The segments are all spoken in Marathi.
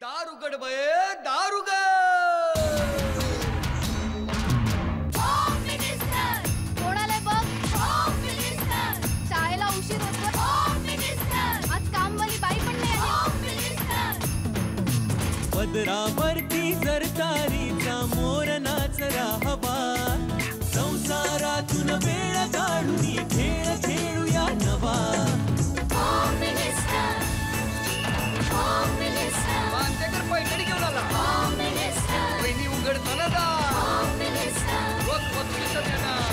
दार उघड बये, दार उघड. कोणाला बघ, शाळेला उशीर होतो. आज कामवाली बाई पण नाही आली. पदरावरती सरकारीचा मोर नाचरा हवा, संसारातून वेळ काढून खेळ खेळूया नवा. मांजेकर पैठणी घेऊन आला. वहिनी उघडताना जा. रोज वस्तू देणार.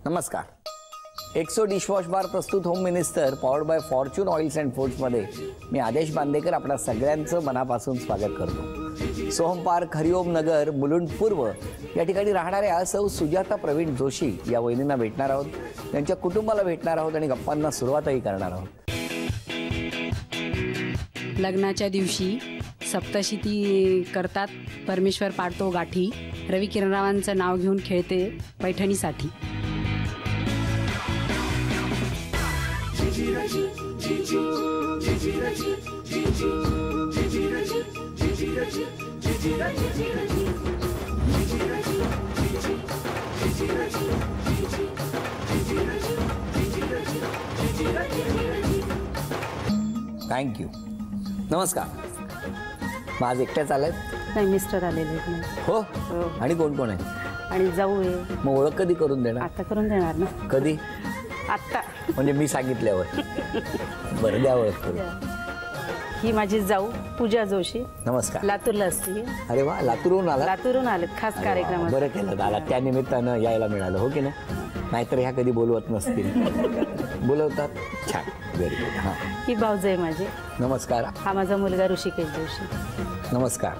नमस्कार. एक्सो डिशवॉश बार प्रस्तुत Home Minister powered by Fortune oils and फूड्समध्ये मी आदेश बांदेकर आपल्या सगळ्यांचं मनापासून स्वागत करतो. सोहम पार्क, हरिओम नगर, मुलुंड पूर्व या ठिकाणी राहणाऱ्या सौ सुजाता प्रवीण जोशी या वहिनींना भेटणार आहोत, त्यांच्या कुटुंबाला भेटणार आहोत आणि गप्पांना सुरुवातही करणार आहोत. लग्नाच्या दिवशी सप्तशती करतात, परमेश्वर पाडतो गाठी, रवी किरणरावांचं नाव घेऊन खेळते पैठणीसाठी. थँक्यू. नमस्कार. मग आज एकट्याच आलात? नाही, मिस्टर आलेले. हो. आणि कोण कोण आहे? आणि जाऊ आहे. मग ओळख कधी करून देणार? आता करून देणार ना. कधी? आत्ता. म्हणजे मी सांगितल्यावर. बरं, द्या ओळख करून. ही माझी जाऊ पूजा जोशी. नमस्कार. लातूरला असते. अरे वा, लातूरहून आला? लातूरून आलेत खास कार्यक्रम. बरं केलं दादा, त्या निमित्तानं यायला मिळालं. हो की नाही? नाहीतर ह्या कधी बोलवत नसतील. बोलवतात. छान, व्हेरी गुड. हां, ही भाऊज आहे माझी. नमस्कार. हा माझा मुलगा ऋषिकेश जोशी. नमस्कार.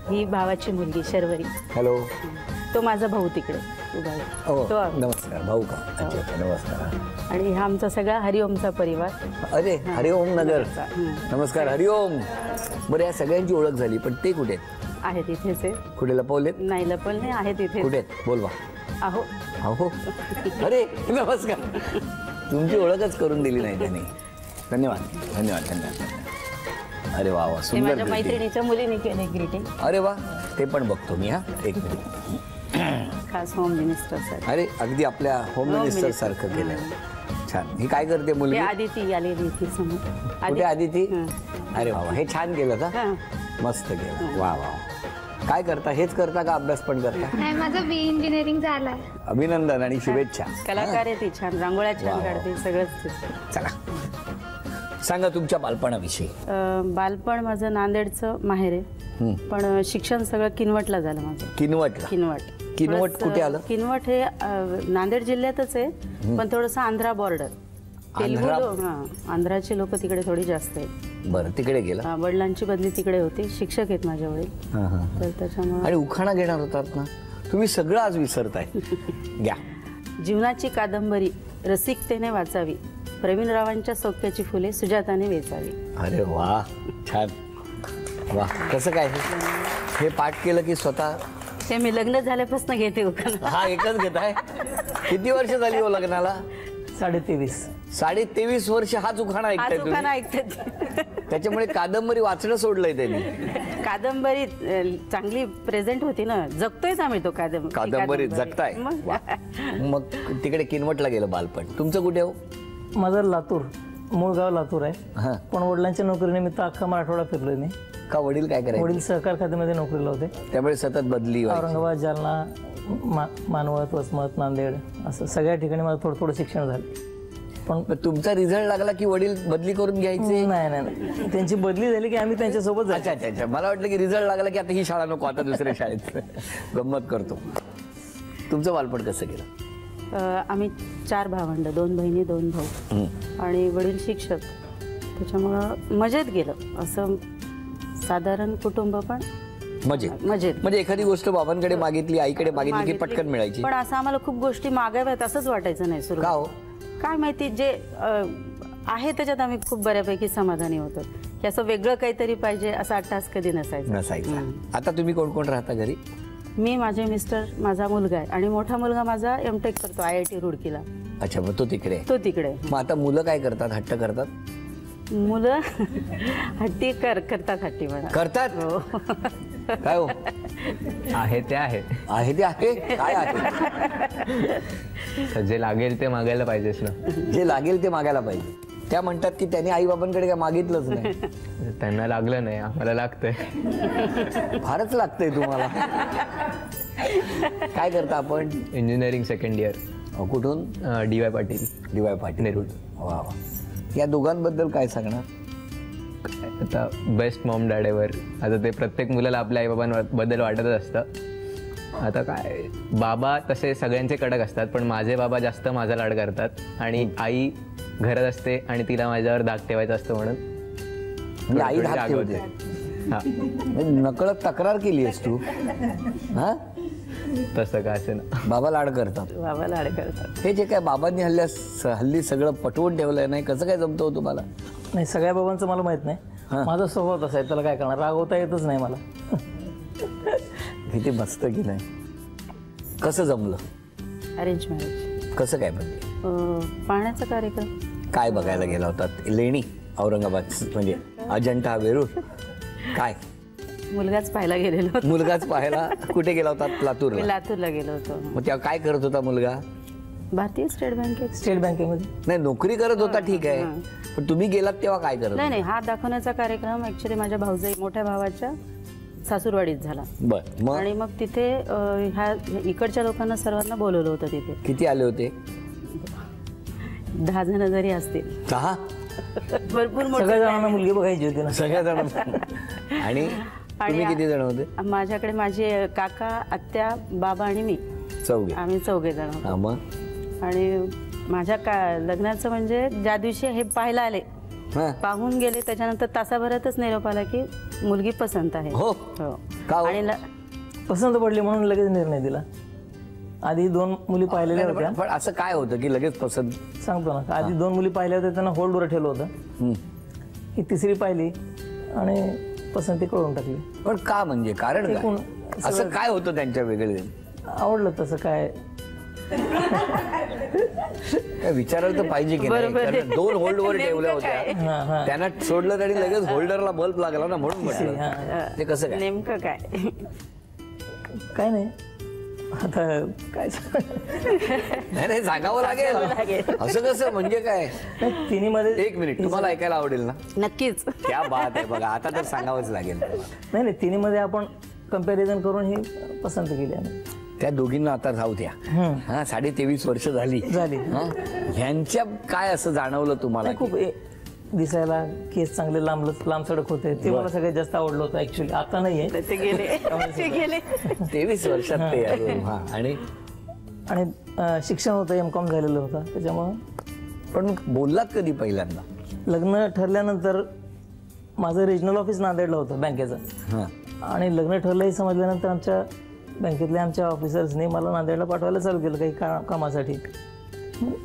ही भावाची मुलगी शर्वरी. हॅलो. तो माझा भाऊ तिकडे उभा आहे. हो, तो नमस्कार. भाऊ का? अच्छा अच्छा, नमस्कार. आणि हा आमचा सगळा हरिओमचा परिवार. अरे, हरिओम नगर. नमस्कार. हरिओम. बरं, या सगळ्यांची ओळख झाली, पण ते कुठे आहेत? इथेच आहे. कुठे लपवलेत? नाही, लपल नाही, आहेत इथे. कुठे? बोलवा. अहो. अहो. अरे, नमस्कार. तुमची ओळखच करून दिली नाही त्याने. धन्यवाद धन्यवाद धन्यवाद. अरे वा वा, सुंदर. माझ्या मैत्रिणीच्या मुलीने केले ग्रीटिंग. अरे वा, ते पण बघतो मी. हा, एक मिनिट. खास होम मिनिस्टर सर. अरे, अगदी आपल्या होम मिनिस्टर सारखं केलं. छान. ही काय करते मुलगी? आदिती आलेली ती समोर. कुठे आदिती? अरे वा, हे छान केलं का? मस्त केलं. वा वा. काय करता? हेच करता का अभ्यास पण करता? नाही, माझं बी इंजिनिअरिंग झालंय. अभिनंदन आणि शुभेच्छा. कलाकार आहे ती. छान रांगोळ्या छान काढते. सगळंच. चला, सांगा तुमच्या बालपणाविषयी. बालपण माझं नांदेडचं माहेर आहे, पण शिक्षण सगळं किनवटला झालं माझं. किनवटला? किनवट कुठे आलं? किनवट हे नांदेड जिल्ह्यातच आहे, पण थोडंसं आंध्रा बॉर्डर. आंध्राची लोक तिकडे थोडी जास्त आहेत. बरं, तिकडे गेला. वडिलांची बदली तिकडे होती. शिक्षक आहेत माझे वडील. तर त्याच्यामुळे. आणि उखाणा घेणार होतात ना तुम्ही? सगळं आज विसरताय. घ्या. जीवनाची कादंबरी रसिकतेने वाचावी, प्रवीणरावांच्या सौख्याची फुले सुजाताने वेचावी. अरे वा, छान. वा, कसं काय हे पाठ केलं की स्वतः? हे मी लग्न झाल्यापासून घेते उखाणा. हा, एकच घेत आहे? किती वर्ष झाली हो लग्नाला? 23.5. 23 वर्ष हाच उखाणा ऐकतात. त्याच्यामुळे कादंबरी वाचणं सोडलंय त्यांनी. कादंबरी चांगली प्रेझेंट होती ना. जगतोयच आम्ही तो कादंबरी जगताय. मग तिकडे किनवटला गेलं बालपण. तुमचं कुठे हो? माझं लातूर, मूळ गाव लातूर आहे, पण वडिलांच्या नोकरीनिमित्त अख्खा मराठवाडा फिरलोय मी. का? वडील काय करायचे? वडील सहकार खात्यामध्ये नोकरीला होते, त्यामुळे सतत बदली. औरंगाबाद, जालना, मानवत, वसमत, नांदेड असं सगळ्या ठिकाणी मला थोडं थोडं शिक्षण झालं. पण तुमचा रिझल्ट लागला की वडील बदली करून घ्यायचे? नाही नाही, त्यांची बदली झाली की आम्ही त्यांच्यासोबत. अच्छा अच्छा अच्छा. मला वाटलं की रिझल्ट लागला की आता ही शाळा नको, आता दुसऱ्या शाळेत गंमत करतो. तुमचं बालपण कसं गेलं? आम्ही 4 भावंड, 2 बहिणी 2 भाऊ, आणि वडील शिक्षक. त्याच्यामुळं मजेत गेलं. असं साधारण कुटुंब, पण मजेत. म्हणजे एखादी गोष्ट बाबांकडे मागितली, आईकडे मागितली की पटकन मिळायची. पण असं आम्हाला खूप गोष्टी मागाव्यात असंच वाटायचं नाही सुरू. का हो? काय माहिती, जे आहे त्याच्यात आम्ही खूप बऱ्यापैकी समाधानी होतो. की असं वेगळं काहीतरी पाहिजे असा अट्टास कधी नसायचा. आता तुम्ही कोण कोण राहता घरी? मी, माझे मिस्टर, माझा मुलगा आहे आणि मोठा मुलगा माझा एमटेक करतो IIT रुडकीला. अच्छा, मग तो तिकडे आहे. तो तिकडे आहे. मग आता मुलं काय करतात? हट्ट करतात? मुलं हट्टी करतात, हट्टी म्हणा. करतात? हो. काय हो? आहे ते आहे. आहे ते आहे. काय आहे? तर जे लागेल ते मागायला पाहिजेच ना. जे लागेल ते मागायला पाहिजे. त्या म्हणतात की त्यांनी आई बाबांकडे काय मागितलंच नाही. त्यांना लागलं नाही, आम्हाला लागतंय. फारच लागतंय तुम्हाला. काय करता आपण? Engineering second year. कुठून? DY पाटील. DY पाटील, नेरूळ. वा वा. या दोघांबद्दल काय सांगणार? आता बेस्ट मॉम डॅड एव्हर. आता ते प्रत्येक मुलाला आपल्या आईबाबांबद्दल वाटतच असतं. आता काय, बाबा तसे सगळ्यांचे कडक असतात, पण माझे बाबा जास्त माझा लाड करतात आणि आई घरात असते आणि तिला माझ्यावर दाग ठेवायचा असतो म्हणून. म्हणजे आई धाक ठेवते. हा, नकळत तक्रार केली आहेस तू? हा, तसं काय असेल ना. बाबा लाड करतात. बाबा लाड करतात. हे जे काय बाबांनी हल्ली सगळं पटवून ठेवलंय, नाही कसं काय जमतो तुम्हाला? नाही, सगळ्या बाबांचं मला माहित नाही. माझा स्वभाव तसा आहे, त्याला काय करणार, रागवता येतच नाही मला. किती मस्त की नाही. कसं जमलं? Arrange marriage. कसं काय म्हणजे? पाण्याचा कार्यक्रम. काय बघायला गेला होतात? लेणी, औरंगाबाद, म्हणजे अजंठा, वेरूळ, काय? मुलगाच पाहायला गेलेलो होतो. मुलगाच पाहायला? कुठे गेला होता? मी लातूरला. लातूरला गेलो होतो. मग तेव्हा काय करत होता मुलगा? भारतीय स्टेट बँकेत. स्टेट बँकेमध्ये. नाही, नोकरी करत होता, ठीक आहे, पण तुम्ही गेलात तेव्हा काय करत? नाही, हात दाखवण्याचा कार्यक्रम ऍक्च्युली माझ्या भाऊजाई, मोठ्या भावाच्या सासूरवाडीत झाला. बर, मग आणि मग तिथे ह्या इकडच्या लोकांना सर्वांना बोलवलं होतं तिथे. किती आले होते? 10 जण जरी असतील. 10? भरपूर सगळ्या जणांना मुलगी बघायची होती ना. सगळ्या जण. आणि तुम्ही किती जण होते? माझ्याकडे माझे काका, आत्या, बाबा आणि मी. चौघे. आम्ही 4 जण होतो. हा, मग आणि माझ्या लग्नाचं म्हणजे ज्या दिवशी हे पाहायला आले, हा. पाहून गेले, त्याच्यानंतर तासाभरातच निरोप आला की मुलगी पसंत आहे. हो. का हो? आणि पसंत पडली म्हणून लगेच निर्णय दिला. आधी 2 मुली पाहिलेल्या होत्या. पण असं काय होतं की लगेच पसंत? सांगतो ना, आधी 2 मुली पाहिल्या होत्या, त्यांना होल्डवर ठेवलं होतं. ही तिसरी पाहिली आणि पसंती कळून टाकली. पण का, म्हणजे कारण काय? एकूण असं काय होतं त्यांच्या वेगळे? आवडलं तसं काय. विचारायला तर पाहिजे की नाही? कारण 2 होल्डवर ठेवल्या होत्या, त्यांना सोडलं आणि लगेच होल्डरला बल्ब लागला ना, म्हणून म्हटलं. ते कसं काय? नेमकं काय? काय नाही, आता काय नाही सांगावं लागेल. असं कसं, म्हणजे काय? तिन्ही मध्ये. एक मिनिट, तुम्हाला ऐकायला आवडेल ना? नक्कीच. क्या बात आहे. बघा, आता तर सांगावंच लागेल. नाही, तिन्ही मध्ये आपण कम्पॅरिझन करून ही पसंत केली आम्ही. त्या दोघींना आता राहू द्या. हा, 23.5 वर्ष झाली. ह्यांच्या काय असं जाणवलं तुम्हाला? खूप दिसायला केस चांगले लांब सडक होते, ते मला सगळ्यात जास्त आवडलं होतं ऍक्च्युली. आता नाहीये, ते गेले. 23 वर्षात ते अजून. हा, आणि शिक्षण होतं, M.Com झालेलं होतं त्याच्यामुळं. पण बोललात कधी पहिल्यांदा? लग्न ठरल्यानंतर माझं रिजनल ऑफिस नांदेडला होतं बँकेचं. आणि लग्न ठरलं हे समजल्यानंतर आमच्या बँकेतल्या आमच्या ऑफिसर्सनी मला नांदेडला पाठवायला चालू केलं काही कामासाठी.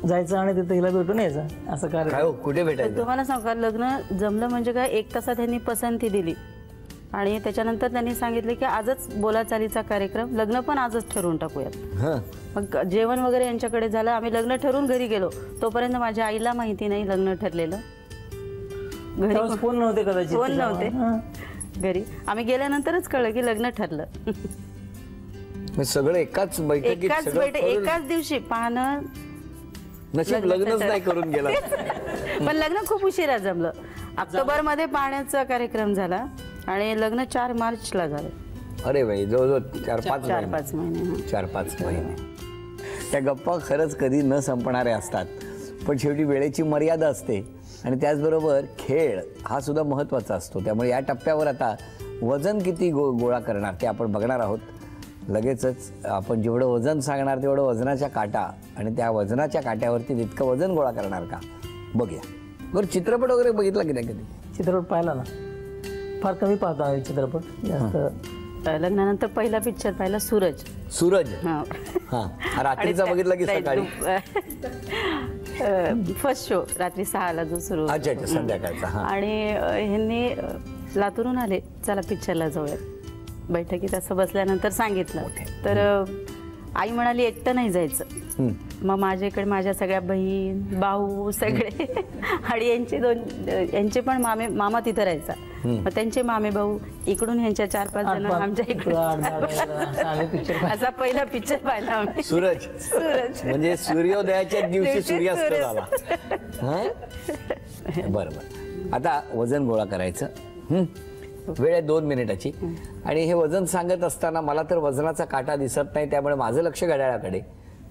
जायचं आणि तिथं हिला भेटून यायचं, असं काय हो, कुठे भेटायचं? तुम्हाला सांगू का, लग्न जमलं म्हणजे काय, 1 तासात त्यांनी पसंती दिली आणि त्याच्यानंतर त्यांनी सांगितले की आजच बोलाचालीचा कार्यक्रम, लग्न पण आजच ठरवून टाकूयात. मग जेवण वगैरे यांच्याकडे झालं, आम्ही लग्न ठरवून घरी गेलो. तोपर्यंत माझ्या आईला माहिती नाही लग्न ठरलेलं. घरी फोन नव्हते, कदाचित फोन नव्हते घरी. आम्ही गेल्यानंतरच कळलं की लग्न ठरलं. सगळं एकाच बैठकीत, एकाच दिवशी पाहणं. नशीब लग्नच नाही करून गेला. पण लग्न खूप उशिरा जमलं. ऑक्टोबर मध्ये पाहण्याचा कार्यक्रम झाला आणि लग्न 4 मार्चला झालं. अरे बाई, जवळजवळ 4-5 महिने. 4-5 महिने. त्या गप्पा खरंच कधी न संपणाऱ्या असतात, पण शेवटी वेळेची मर्यादा असते. आणि त्याचबरोबर खेळ हा सुद्धा महत्त्वाचा असतो. त्यामुळे या टप्प्यावर आता वजन किती गोळा करणार ते आपण बघणार आहोत. लगेचच आपण जेवढं वजन सांगणार तेवढं वजनाच्या काटा, आणि त्या वजनाच्या काट्यावरती तितकं वजन गोळा करणार का, बघूया. बरं, चित्रपट वगैरे बघितला की नाही कधी? चित्रपट पाहिला ना, फार कमी पाहतो आम्ही चित्रपट जास्त. लग्नानंतर पहिला पिक्चर पाहिला सूरज. रात्रीचा बघितला की सकाळी? फर्स्ट शो रात्री 6ला जो सुरू. अच्छा, संध्याकाळचा. आणि ह्यांनी लातूरून आले, चला पिक्चरला जाऊयात. बैठकीत असं बसल्यानंतर सांगितलं तर आई म्हणाली एकटं नाही जायचं. मग माझ्याकडे माझ्या सगळ्या बहीण भाऊ सगळे आणि यांचे पण मामा तिथं राहायचा. मग त्यांचे मामे भाऊ इकडून ह्यांच्या 4-5 जण आमच्या इकडून असा पहिला पिक्चर पाहिला आम्ही. सूरज म्हणजे सूर्योदयाच्या दिवशी सूर्यास्त झाला. बरोबर. आता वजन गोळा करायचं. वेळ आहे 2 मिनिटाची. आणि हे वजन सांगत असताना मला तर वजनाचा काटा दिसत नाही, त्यामुळे माझं लक्ष घड्याळाकडे.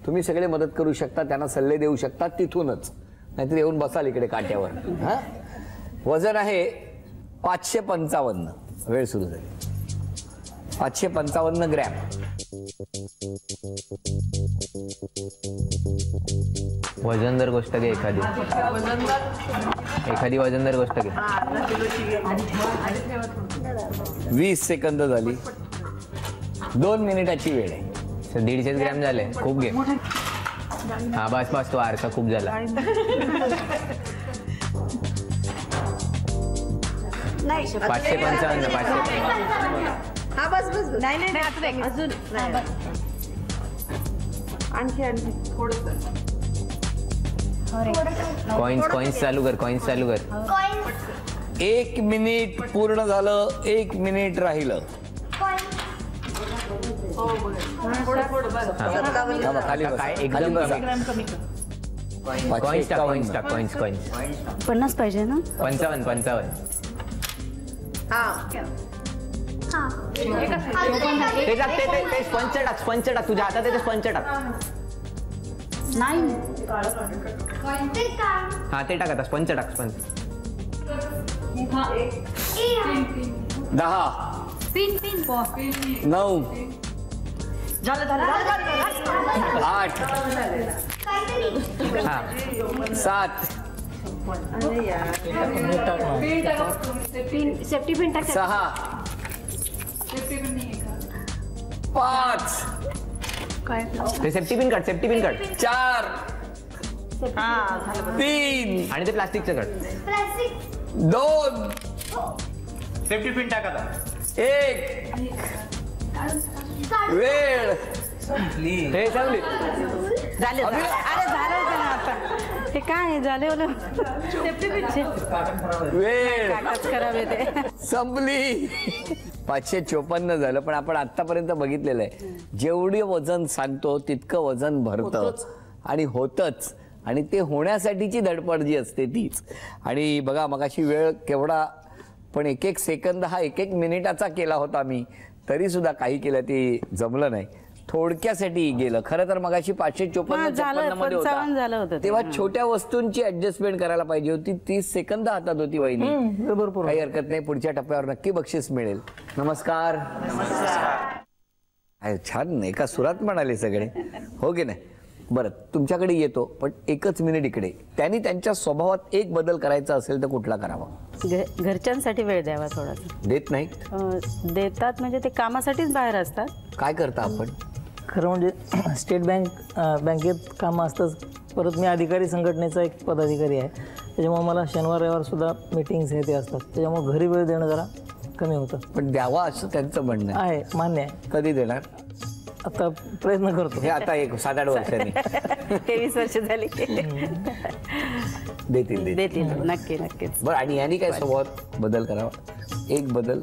तुम्ही सगळे मदत करू शकता, त्यांना सल्ले देऊ शकता तिथूनच, नाहीतर येऊन बसाल इकडे काट्यावर. वजन आहे 555. वेळ सुरू झाली. 555 ग्रॅम. वजनदार गोष्ट घे एखादी वजनदार गोष्ट घे. 20 सेकंद झाली. 2 मिनिटाची वेळ आहे. 150 ग्रॅम झाले. खूप घे. हा बस तो आरसा खूप झाला. 555. हा बस नाही अजून आणखी थोडं कॉइन्स चालू कर. 1 मिनिट पूर्ण झालं. 1 मिनिट राहिलं. खाली काय एकदम कॉइन्स टाक. 50 पाहिजे ना. 55. ते स्पंच टाक तुझ्या हातात. ते स्पंच टाक. हा ते टाक. आता स्पंच टाक. 10 9 8 7 सेफ्टी पिन टाक. 6 5 ते सेफ्टी पिन काढ. 4 3 आणि ते प्लास्टिकचं काढ. 2 सेफ्टी पिन टाक. आता 1 वेळ. हे चांगली झाले. अरे झालं का ना आता. हे काय झाले वेळ करावे ते संपली. 554 झालं. पण आपण आतापर्यंत बघितलेलं आहे, जेवढे वजन सांगतो तितकं वजन भरतं आणि होतच. आणि ते होण्यासाठीची धडपड जी असते तीच. आणि बघा मगाशी वेळ केवढा, पण 1-1 सेकंद हा 1-1 मिनिटाचा केला होता मी, तरी सुद्धा काही केलं ते जमलं नाही. थोडक्यासाठी गेलं. खरं तर मगाशी 554 मध्ये होता तेव्हा छोट्या वस्तूंची ऍडजस्टमेंट करायला पाहिजे होती. 30 सेकंद हातात होती वहिनी. काही हरकत नाही. पुढच्या टप्प्यावर नक्की बक्षीस मिळेल. नमस्कार. छान एका सुरात म्हणाले सगळे, हो की नाही. बरं तुमच्याकडे येतो, पण 1 मिनिट इकडे. त्यांनी त्यांच्या स्वभावात एक बदल करायचा असेल तर कुठला करावा? घरच्यांसाठी वेळ द्यावा थोडासा. देत नाही. देतात म्हणजे ते कामासाठीच बाहेर असतात. काय करता आपण? खरं म्हणजे स्टेट बँकेत कामं असतंच. परत मी अधिकारी संघटनेचा एक पदाधिकारी आहे, त्याच्यामुळे मला शनिवार रविवार सुद्धा मीटिंग्स हे ते असतात. त्याच्यामुळे घरी वेळ देणं जरा कमी होतं. पण द्यावा असं त्यांचं म्हणणं आहे. मान्य आहे. कधी देणार? आता प्रयत्न करतो. हे आता 7-8 वर्षांनी 23 वर्ष झाली. देतील नक्कीच. बरं. आणि यांनी काय स्वभावात बदल करावा? एक बदल,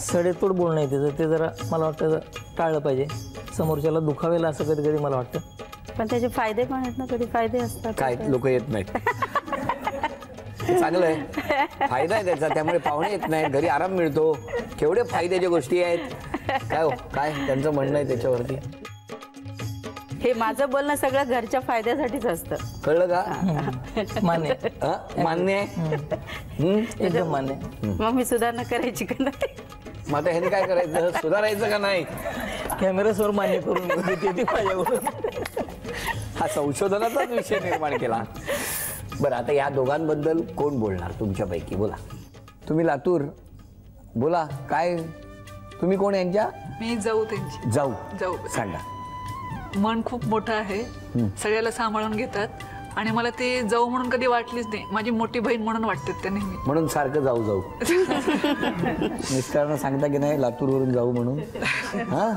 सडेतोड बोलणं आहे त्याचं, ते जरा मला वाटतं टाळलं पाहिजे. समोरच्याला दुखावेल असं कधी कधी मला वाटतं. पण त्याचे फायदे पण आहेत ना. कधी फायदे असतात. काय लोक येत नाहीत. चांगलं आहे, फायदा आहे त्याचा. त्यामुळे पाहुणे येत नाहीत, घरी आराम मिळतो. केवढे फायद्याच्या गोष्टी आहेत. काय त्यांचं म्हणणं आहे त्याच्यावरती? हे माझं बोलणं सगळं घरच्या फायद्यासाठीच असतं. कळलं का? मान्य मान्य आहे. एकदम मान्य. मग मी सुधारणा करायची का नाही? मग आता ह्याने काय करायचं? सुधारायचं का नाही? कॅमेऱ्यासमोर मान्य करून देते पाहिजे. हा संशोधनाचाच विषय निर्माण केला. बरं आता या दोघांबद्दल कोण बोलणार तुमच्यापैकी? बोला. तुम्ही लातूर, बोला. काय तुम्ही कोण यांच्या? मी जाऊ त्यांची. जाऊ सांगा. मन खूप मोठं आहे, सगळ्याला सांभाळून घेतात. आणि मला ते जाऊ म्हणून कधी वाटलीच नाही. माझी मोठी बहीण म्हणून वाटते त्या नेहमी. म्हणून सारखं जाऊ जाऊ मिस्टरांना सांगता की नाही लातूरवरून जाऊ म्हणून? हा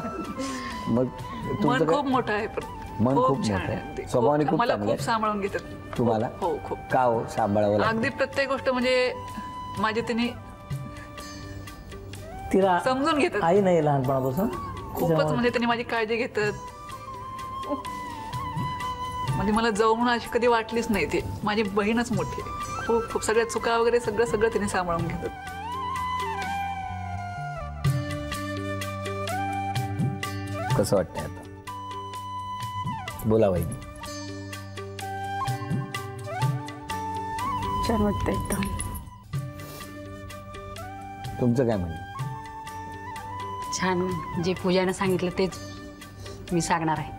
मग मन खूप मोठं आहे पण मन खूप छान मोठं आहे आहे. ते. स्वभावाने खूप मला चांगलं खूप आहे. सांभाळून घेतात. तुम्हाला हो खूप. का हो सांभाळावं लागतं? अगदी प्रत्येक गोष्ट म्हणजे माझे तिने तिला समजून घेतात. आई नाही लहानपणापासून. खूपच म्हणजे त्यांनी माझी काळजी घेतात. म्हणजे मला जाऊ म्हणून अशी कधी वाटलीच नाही. ते माझी बहीणच मोठी आहे. खूप खूप सगळ्या चुका वगैरे सगळं तिने सांभाळून घेतात. कसं वाटतंय आता? बोला वहिनी. छान वाटतं एकदम. तुमचं काय म्हणणं? छान. जे पूजाने सांगितलं तेच मी सांगणार आहे.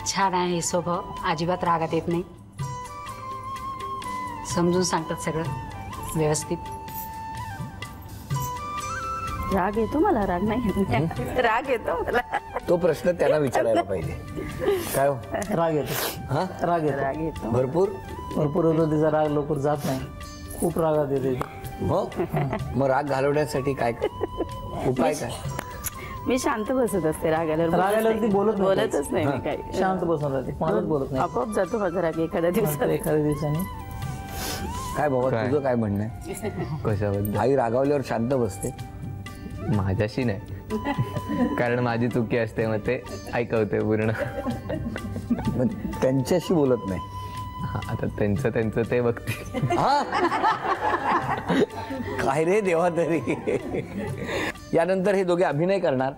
छान आहे स्वभाव, अजिबात रागात येत नाही, समजून सांगतात सगळं व्यवस्थित. राग येतो मला, राग नाही राग येतो मला. तो प्रश्न त्यांना विचारायला पाहिजे. काय हो? राग येतो. हा राग येतो. राग येतो. भरपूर भरपूर होतो. तिचा राग लवकर जात नाही. खूप रागात येते. हो मग राग घालवण्यासाठी काय उपाय काय? मी शांत बसत असते रागायला. रागायला ती बोलतच नाही मी काही. शांत बसून राहते, कोणालाच बोलत नाही. आपोआप जातो माझा राग एखाद्या दिवसात. एखाद्या दिवसाने. काय बाबा काय? तुझं काय म्हणणं आहे? कशाबद्दल? आई रागावल्यावर शांत बसते. माझ्याशी नाही, कारण माझी चुकी असते, मग ते ऐकवते पूर्ण. मग त्यांच्याशी बोलत नाही. हा, आता त्यांचं ते बघते. हा काय रे देवा तरी. यानंतर हे दोघे अभिनय करणार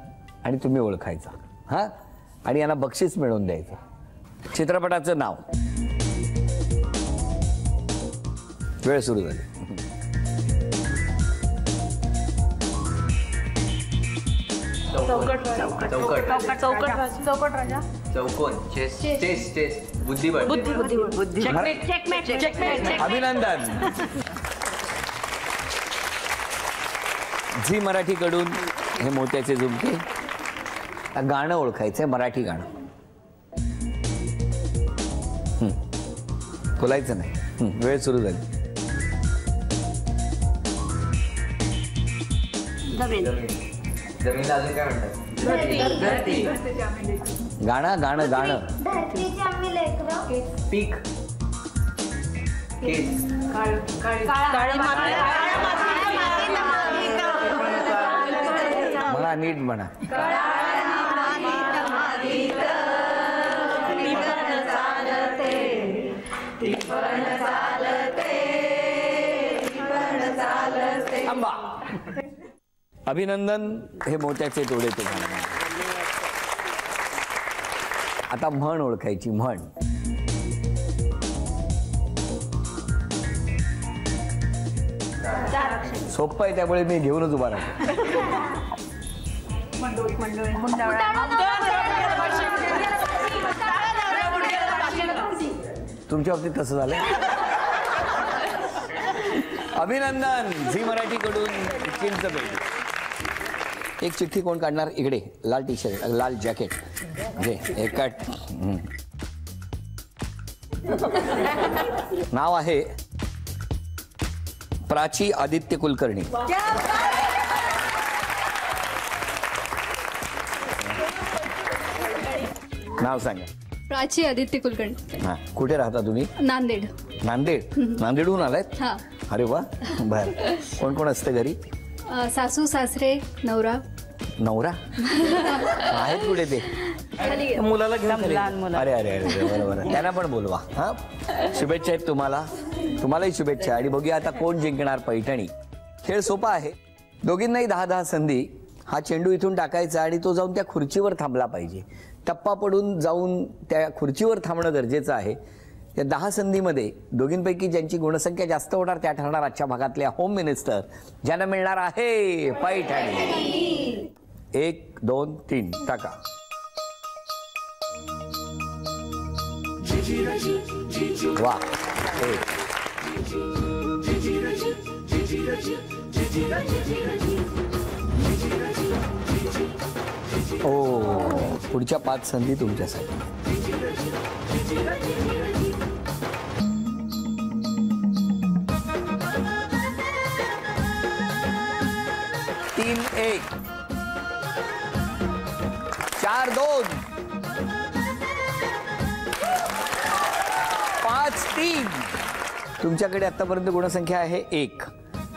आणि तुम्ही ओळखायचा. हा आणि यांना बक्षीस मिळवून द्यायचं. चित्रपटाचं नाव. वेळ सुरू झाली. चौकोन, चेस, चेस, चेस, बुद्धिबळ. अभिनंदन. झी मराठीकडून हे मोत्याचे झुमके. गाणं ओळखायचंय, मराठी गाणं. बोलायचं नाही. वेळ सुरू झाली. जमीनला अजून काय म्हणतात? गाणं गाणं गाणं. पीक, केस, म्हणा नीट म्हणा. थांबा. अभिनंदन. हे मोत्याचे डोळे ते गाणं. आता म्हण ओळखायची. म्हण. सोपं आहे त्यामुळे मी घेऊनच उभा राहतो. तुमच्या बाबतीत तसं झालं. अभिनंदन. झी मराठीकडून चिंच पेटी. एक चिठ्ठी कोण काढणार? इकडे लाल टी शर्ट, लाल जॅकेट घे. एक काढ. नाव आहे प्राची आदित्य कुलकर्णी. नाव सांगा. प्राची आदित्य कुलकर्णी. हा कुठे राहता तुम्ही? नांदेड. नांदेड. नांदेडहून आलायत? हा. अरे वा. बर. कोण कोण असतं घरी? सासू सासरे नवरा. नवरा आहेत कुठे ते? मुलाला घेऊन खाली. लहान मुलं. अरे अरे अरे बरोबर. त्यांना पण बोलवा. हा शुभेच्छा आहेत तुम्हाला. तुम्हालाही शुभेच्छा. आणि बघूया आता कोण जिंकणार पैठणी. खेळ सोपा आहे. दोघींनाही 10-10 संधी. हा चेंडू इथून टाकायचा आणि तो जाऊन त्या खुर्चीवर थांबला पाहिजे. टप्पा पडून जाऊन त्या खुर्चीवर थांबणं गरजेचं आहे. या 10 संधीमध्ये दोघींपैकी ज्यांची गुणसंख्या जास्त होणार त्या ठरणार आजच्या भागातल्या होम मिनिस्टर, ज्यांना मिळणार आहे पैठणी. 1, 2, 3 टाका. वा. ओ पुढच्या 5 संधी तुमच्यासाठी. 3-1, 4-2, 5-3. तुमच्याकडे आतापर्यंत गुणसंख्या आहे 1.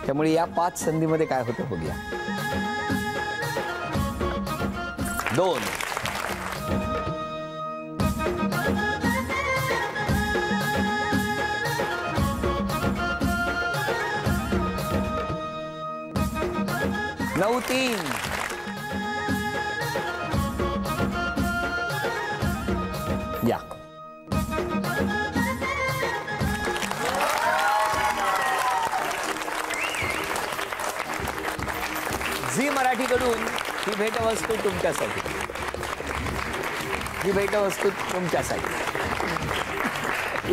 त्यामुळे या 5 संधीमध्ये काय होतं बघूया. 2, 9-3, या. झी मराठीकडून ही भेटवस्तू तुमच्यासाठी. ही भेटवस्तू तुमच्यासाठी.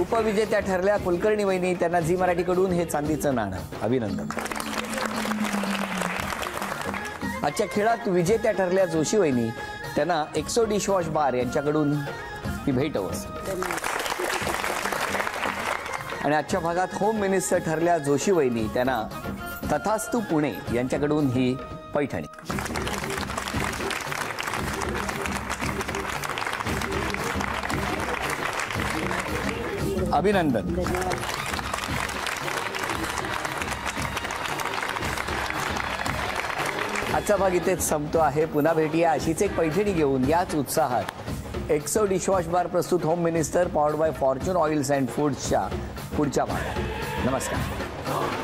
उपविजेत्या ठरल्या कुलकर्णी वहिनी. त्यांना झी मराठीकडून हे चांदीचं नाणं. अभिनंदन. आजच्या खेळात विजेत्या ठरल्या जोशी वहिनी. त्यांना एक्सो डिशवॉश बार यांच्याकडून ही भेटवस्तू. आणि आजच्या भागात होम मिनिस्टर ठरल्या जोशी वहिनी. त्यांना तथास्तू पुणे यांच्याकडून ही पैठणी. अभिनंदन. आजचा भाग इथेच संपतो आहे. पुन्हा भेटूया अशीच एक पैठणी घेऊन याच उत्साहात. एक्सो डिशवॉश बार प्रस्तुत Home Minister powered by Fortune oils and फूड्सच्या पुढच्या भागात. नमस्कार.